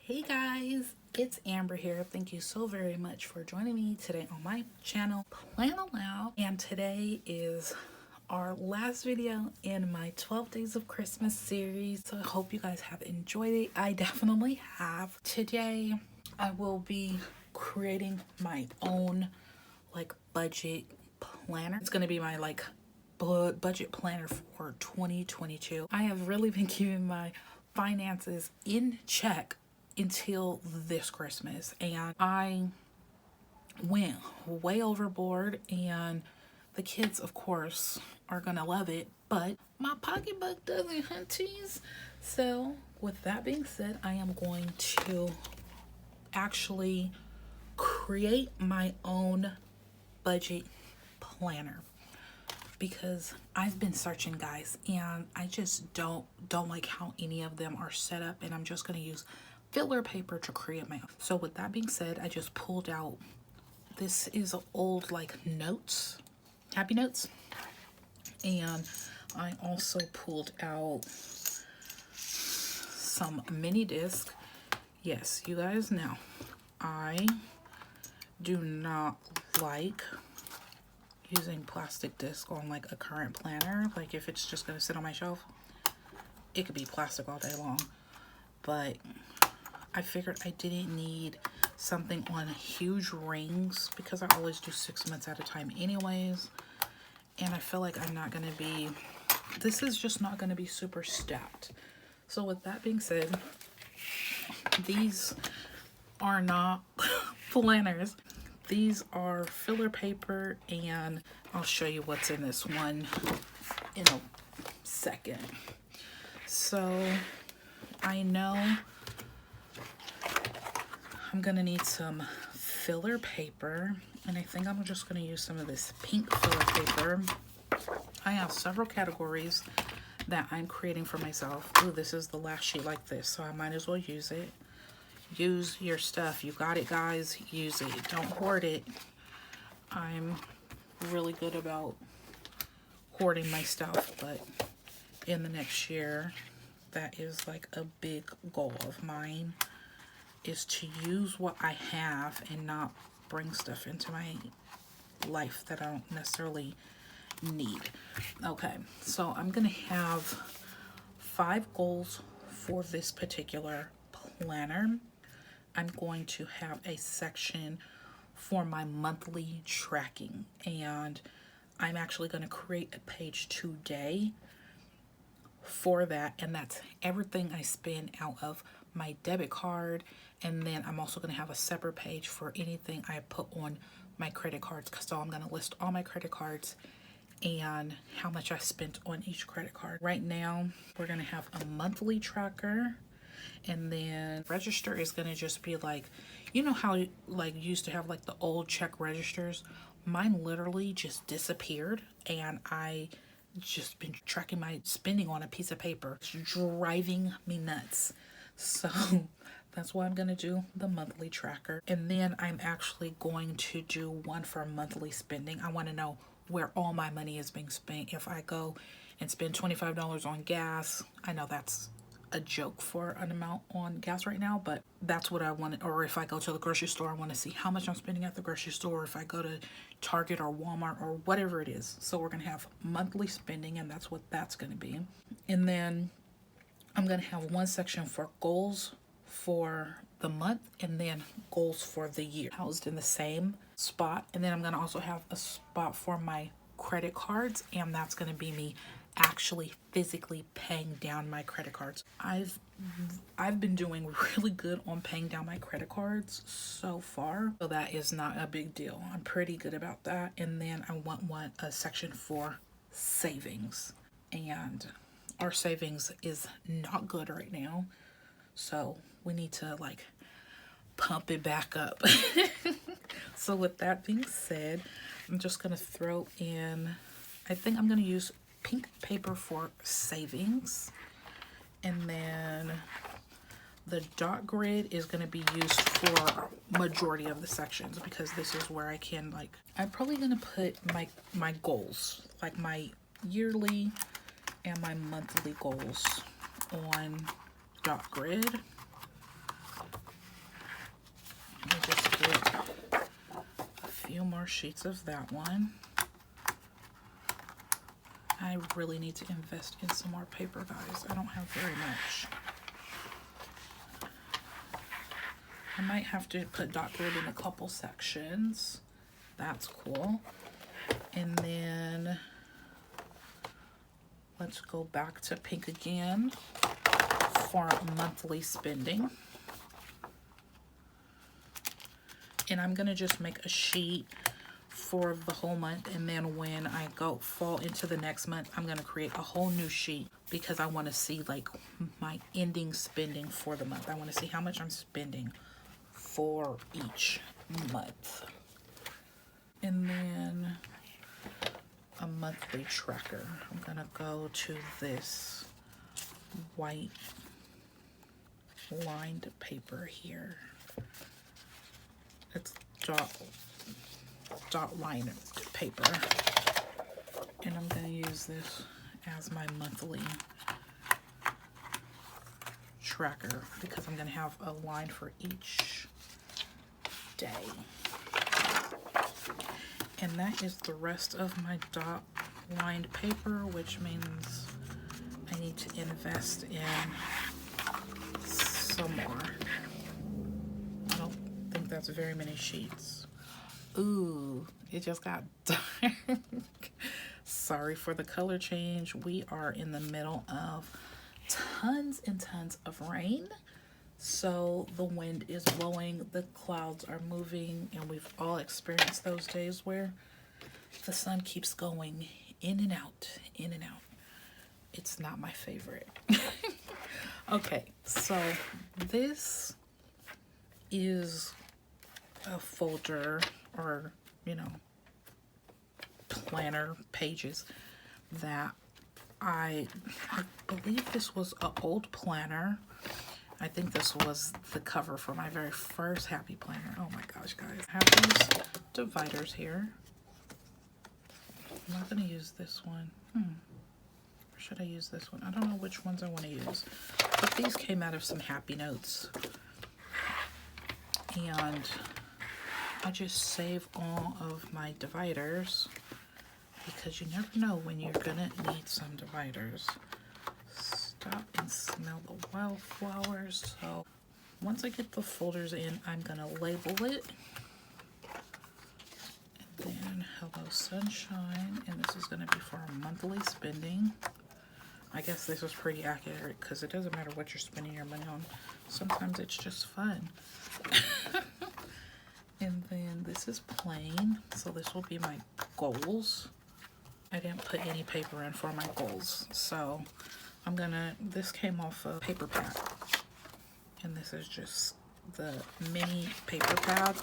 Hey guys, it's Amber here. Thank you so very much for joining me today on my channel, Plan Aloud. And today is our last video in my 12 Days of Christmas series. So I hope you guys have enjoyed it. I definitely have. Today, I will be creating my own budget planner. It's going to be my budget planner for 2022. I have really been keeping my finances in check until this Christmas, and I went way overboard, and the kids of course are gonna love it, but my pocketbook doesn't, hunties. So with that being said, I am going to actually create my own budget planner because I've been searching, guys, and I just don't like how any of them are set up, and I'm just going to use filler paper to create my own. So with that being said, I just pulled out, this is old notes, happy notes, and I also pulled out some mini disc. Yes, you guys know I do not like using plastic disc on a current planner. If it's just gonna sit on my shelf, it could be plastic all day long, but I figured I didn't need something on huge rings because I always do 6 months at a time anyways, and I feel like I'm not gonna be, this is just not gonna be super stacked. So with that being said, these are not planners. These are filler paper, and I'll show you what's in this one in a second. So I know I'm gonna need some filler paper, and I think I'm just gonna use some of this pink filler paper. I have several categories that I'm creating for myself. Ooh, this is the last sheet like this, so I might as well use it. Use your stuff. You got it, guys. Use it. Don't hoard it. I'm really good about hoarding my stuff, but in the next year, that is a big goal of mine, is to use what I have and not bring stuff into my life that I don't necessarily need. Okay, so I'm gonna have 5 goals for this particular planner. I'm going to have a section for my monthly tracking, and I'm actually going to create a page today for that, and that's everything I spend out of my debit card. And then I'm also going to have a separate page for anything I put on my credit cards, so I'm going to list all my credit cards and how much I spent on each credit card. Right now we're going to have a monthly tracker, and then register is going to just be you know how you used to have the old check registers. Mine literally just disappeared, and I just been tracking my spending on a piece of paper. It's driving me nuts. So that's why I'm going to do the monthly tracker. And then I'm actually going to do one for monthly spending. I want to know where all my money is being spent. If I go and spend $25 on gas, I know that's a joke for an amount on gas right now, but that's what I want. Or if I go to the grocery store, I want to see how much I'm spending at the grocery store. If I go to Target or Walmart or whatever it is. So we're going to have monthly spending, and that's what that's going to be. And then I'm going to have one section for goals for the month, and then goals for the year, housed in the same spot. And then I'm going to also have a spot for my credit cards, and that's going to be me actually physically paying down my credit cards. I've been doing really good on paying down my credit cards so far, so that is not a big deal. I'm pretty good about that. And then I want a section for savings, and our savings is not good right now, so we need to pump it back up. So with that being said, I'm just gonna throw in, I think I'm gonna use pink paper for savings, and then the dot grid is going to be used for majority of the sections, because this is where I can I'm probably going to put my goals, my yearly and my monthly goals, on dot grid. few more sheets of that one. I really need to invest in some more paper, guys. I don't have very much. I might have to put dot grid in a couple sections. That's cool. And then let's go back to pink again for monthly spending. And I'm gonna just make a sheet for the whole month, and then when I go fall into the next month, I'm gonna create a whole new sheet because I want to see like my ending spending for the month. I want to see how much I'm spending for each month. And then a monthly tracker. I'm gonna go to this white lined paper here. It's dot line paper, and I'm gonna use this as my monthly tracker because I'm gonna have a line for each day. And that is the rest of my dot lined paper, which means I need to invest in some more. I don't think that's very many sheets. Ooh, it just got dark. Sorry for the color change. We are in the middle of tons and tons of rain. So the wind is blowing, the clouds are moving, and we've all experienced those days where the sun keeps going in and out, in and out. It's not my favorite. Okay, so this is a folder, or you know, planner pages that I believe this was an old planner. I think this was the cover for my very first Happy Planner. Oh my gosh, guys. I have these dividers here. I'm not gonna use this one. Or should I use this one? I don't know which ones I want to use. But these came out of some Happy Notes. And I just save all of my dividers because you never know when you're gonna need some dividers. Stop and smell the wildflowers. So once I get the folders in, I'm gonna label it. And then Hello Sunshine, and this is gonna be for our monthly spending. I guess this is pretty accurate because it doesn't matter what you're spending your money on. Sometimes it's just fun. And then this is plain, so this will be my goals. I didn't put any paper in for my goals, so I'm gonna, this came off a paper pad, and this is just the mini paper pad.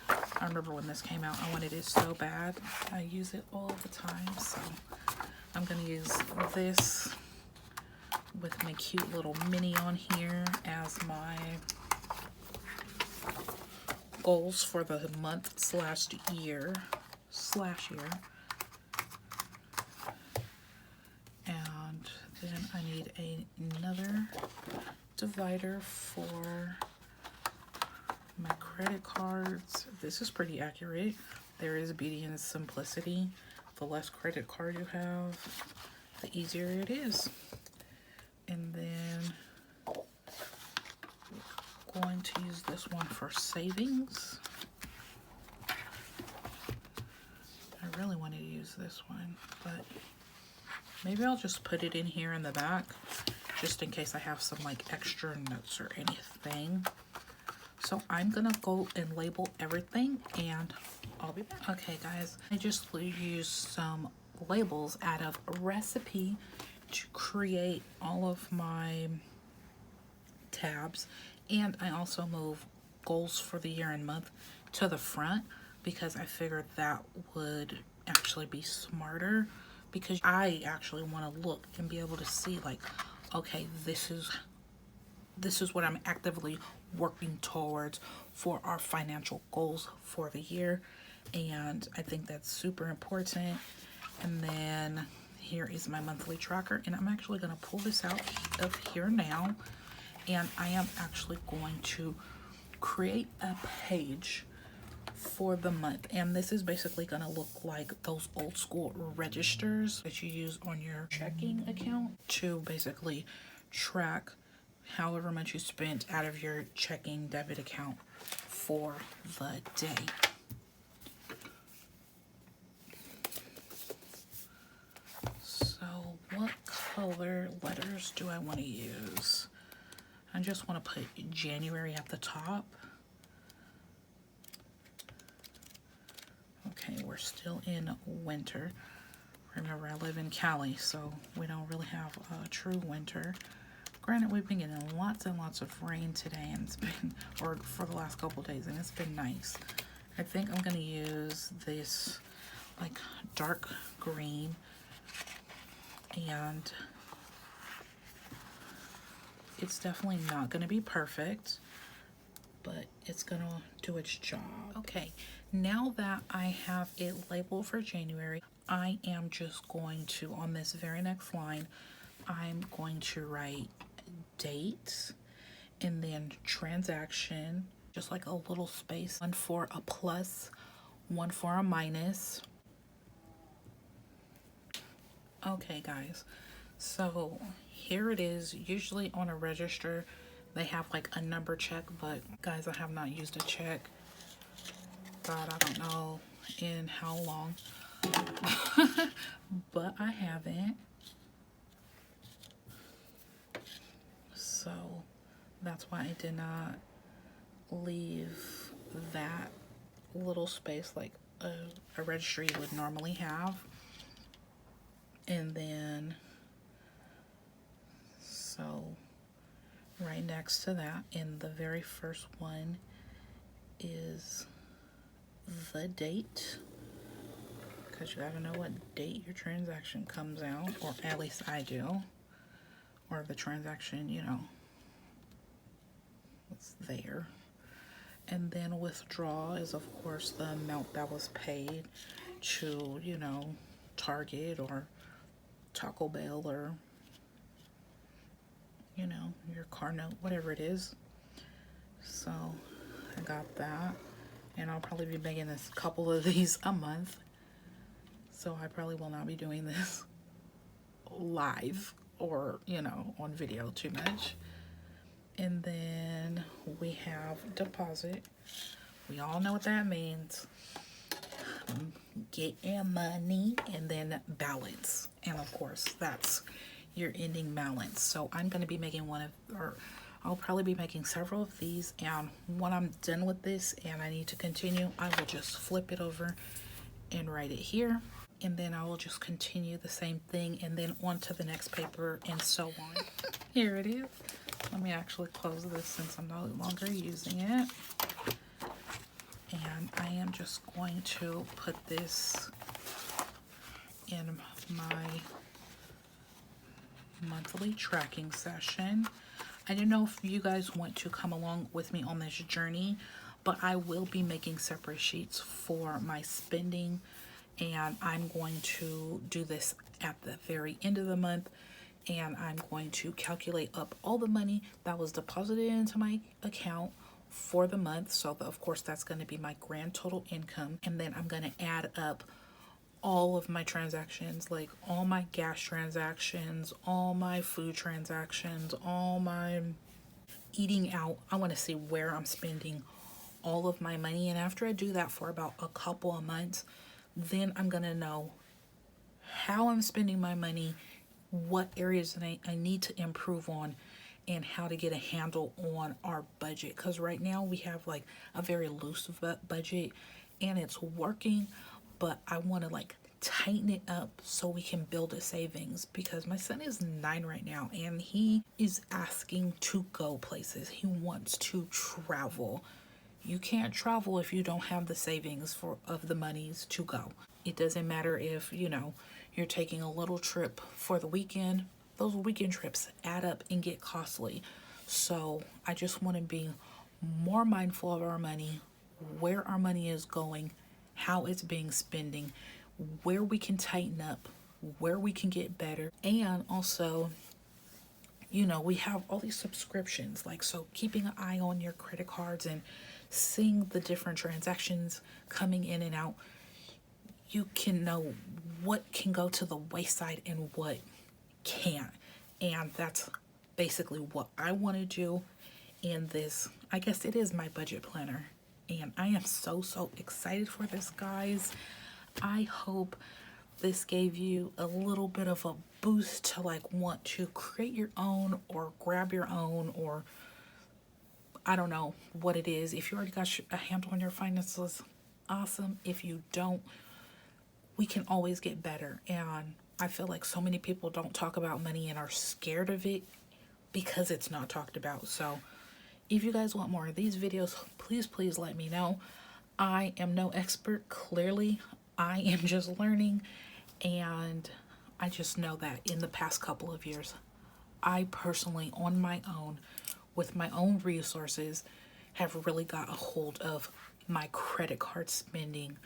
I remember when this came out, I wanted it so bad. I use it all the time, so I'm gonna use this with my cute little mini on here as my goals for the month slash year. And then I need another divider for my credit cards. This is pretty accurate. There is beauty in simplicity. The less credit card you have, the easier it is. And then I'm going to use this one for savings. I really wanted to use this one, but maybe I'll just put it in here in the back just in case I have some like extra notes or anything. So I'm gonna go and label everything and I'll be back. Okay guys, I just used some labels out of a recipe to create all of my tabs, and I also move goals for the year and month to the front because I figured that would actually be smarter, because I actually want to look and be able to see like, okay, this is what I'm actively working towards for our financial goals for the year, and I think that's super important. And then here is my monthly tracker, and I'm actually going to pull this out of here now, and I am actually going to create a page for the month. And this is basically going to look like those old school registers that you use on your checking account to basically track however much you spent out of your checking debit account for the day. So what color letters do I want to use? I just want to put January at the top. Okay, we're still in winter. Remember, I live in Cali, so we don't really have a true winter. Granted, we've been getting lots and lots of rain today, and it's been, or for the last couple days, and it's been nice. I think I'm gonna use this like dark green, and it's definitely not gonna be perfect, but it's gonna do its job. Okay, now that I have it labeled for January, I am just going to, on this very next line, I'm going to write date and then transaction, just like a little space, one for a plus, one for a minus. Okay guys, so here it is. Usually on a register they have like a number check, but guys, I have not used a check. God, I don't know in how long. But I haven't. So that's why I did not leave that little space like a registry would normally have. And then, so right next to that, in the very first one, is the date, because you gotta know what date your transaction comes out, or at least I do, or the transaction, you know, it's there. And then withdraw is of course the amount that was paid to, you know, Target or Taco Bell, or, you know, your car note, whatever it is. So I got that, and I'll probably be making this couple of these a month, so I probably will not be doing this live or, you know, on video too much. And then we have deposit. We all know what that means. Get your money. And then balance, and of course that's your ending balance. So I'm going to be making one of, or I'll probably be making several of these, and when I'm done with this and I need to continue, I will just flip it over and write it here, and then I will just continue the same thing and then on to the next paper, and so on. Here it is. Let me actually close this since I'm no longer using it. And I am just going to put this in my monthly tracking session. I don't know if you guys want to come along with me on this journey, but I will be making separate sheets for my spending, and I'm going to do this at the very end of the month, and I'm going to calculate up all the money that was deposited into my account for the month. So of course that's going to be my grand total income, and then I'm going to add up all of my transactions, like all my gas transactions, all my food transactions, all my eating out. I want to see where I'm spending all of my money, and after I do that for about a couple of months, then I'm going to know how I'm spending my money, what areas that I need to improve on, and how to get a handle on our budget. Because right now we have like a very loose budget and it's working, but I want to like tighten it up so we can build a savings, because my son is 9 right now and he is asking to go places. He wants to travel. You can't travel if you don't have the savings of the monies to go. It doesn't matter if, you know, you're taking a little trip for the weekend. Those weekend trips add up and get costly. So I just want to be more mindful of our money, where our money is going, how it's being spending, where we can tighten up, where we can get better, and also You know, we have all these subscriptions, like, so keeping an eye on your credit cards and seeing the different transactions coming in and out, you can know what can go to the wayside and what can't. And that's basically what I want to do in this. I guess it is my budget planner. And I am so, so excited for this, guys. I hope this gave you a little bit of a boost to like want to create your own or grab your own, or I don't know what it is. If you already got a handle on your finances, awesome. If you don't, we can always get better. And I feel like so many people don't talk about money and are scared of it because it's not talked about. So if you guys want more of these videos, please let me know. I am no expert, clearly. I am just learning, and I just know that in the past couple of years, I personally, on my own, with my own resources, have really got a hold of my credit card spending.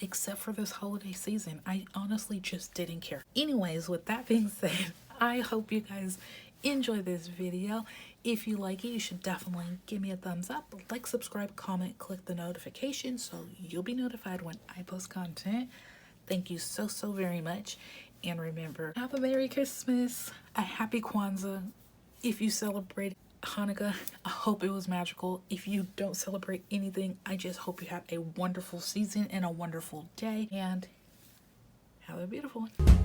Except for this holiday season, I honestly just didn't care. Anyways, with that being said, I hope you guys enjoy this video. If you like it, you should definitely give me a thumbs up, like, subscribe, comment, click the notification so you'll be notified when I post content. Thank you so, so very much. And remember, have a Merry Christmas, a Happy Kwanzaa. If you celebrate Hanukkah, I hope it was magical. If you don't celebrate anything, I just hope you have a wonderful season and a wonderful day. And have a beautiful one.